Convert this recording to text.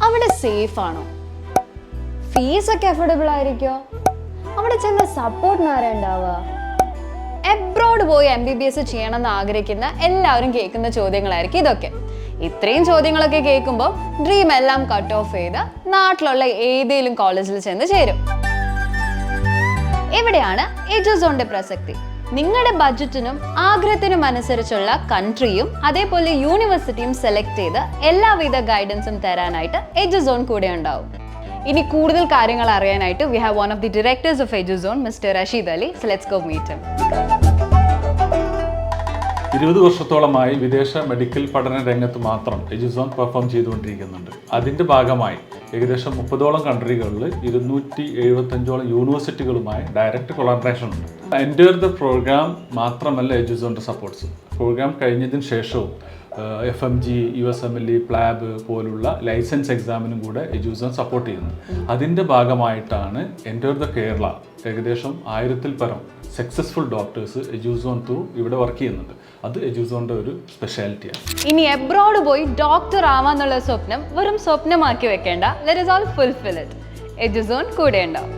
അവിടെ സേഫ് ആണോ? ഫീസൊക്കെ അഫോർഡബിൾ ആയിരിക്കോ? അവിടെ ചെന്ന സപ്പോർട്ടിന് ആരാ ഉണ്ടാവുക? എബ്രോഡ് പോയി MBBS ചെയ്യണമെന്ന് ആഗ്രഹിക്കുന്ന എല്ലാവരും കേൾക്കുന്ന ചോദ്യങ്ങളായിരിക്കും ഇതൊക്കെ. ഇത്രയും ചോദ്യങ്ങളൊക്കെ കേൾക്കുമ്പോൾ ഡ്രീം എല്ലാം കട്ട് ഓഫ് ചെയ്ത് നാട്ടിലുള്ള ഏതെങ്കിലും കോളേജിൽ ചെന്ന് ചേരും. എവിടെയാണ് എഡ്യൂസോണിന്റെ പ്രസക്തി? നിങ്ങളുടെ ബഡ്ജറ്റിനും ആഗ്രഹത്തിനും അനുസരിച്ചുള്ള കൺട്രിയും അതേപോലെ യൂണിവേഴ്സിറ്റിയും സെലക്ട് ചെയ്ത് എല്ലാവിധ ഗൈഡൻസും തരാനായിട്ട് എഡ്യൂസോൺ കൂടെ ഉണ്ടാവും. ഇനി കൂടുതൽ കാര്യങ്ങൾ അറിയാനായിട്ട് we have one of the directors of Eduzone, Mr. Rashid Ali. So let's go meet him. 20 വർഷത്തോളമായി വിദേശ മെഡിക്കൽ പഠന രംഗത്ത് മാത്രം എഡ്യൂസോൺ പെർഫോം ചെയ്തുകൊണ്ടിരിക്കുന്നുണ്ട്. അതിൻ്റെ ഭാഗമായി ഏകദേശം 30ഓളം കൺട്രികളിൽ 275ഓളം യൂണിവേഴ്സിറ്റികളുമായി ഡയറക്റ്റ് കൊളാബറേഷൻ ഉണ്ട്. എൻ്റർ ദ പ്രോഗ്രാം മാത്രമല്ല എഡ്യൂസോണിൻ്റെ സപ്പോർട്ട്സ്. പ്രോഗ്രാം കഴിഞ്ഞതിന് ശേഷവും FMG, USMLE, പ്ലാബ് പോലുള്ള ലൈസൻസ് എക്സാമിനും കൂടെ എഡ്യൂസോൺ സപ്പോർട്ട് ചെയ്യുന്നു. അതിൻ്റെ ഭാഗമായിട്ടാണ് എൻ്റർ ദ കേരള ഏകദേശം 1000-ൽ പരം സക്സസ്ഫുൾ ഡോക്ടേഴ്സ് എഡ്യൂസോൺ ത്രൂ ഇവിടെ വർക്ക് ചെയ്യുന്നുണ്ട്. അത് എഡ്യൂസോണിൻ്റെ ഒരു സ്പെഷ്യാലിറ്റിയാണ്. ഇനി എബ്രോഡ് പോയി ഡോക്ടർ ആവാന്നുള്ള സ്വപ്നം വെറും സ്വപ്നമാക്കി വെക്കേണ്ട. Let us all fulfill it. എഡ്യൂസോൺ കൂടെ ഉണ്ടാവും.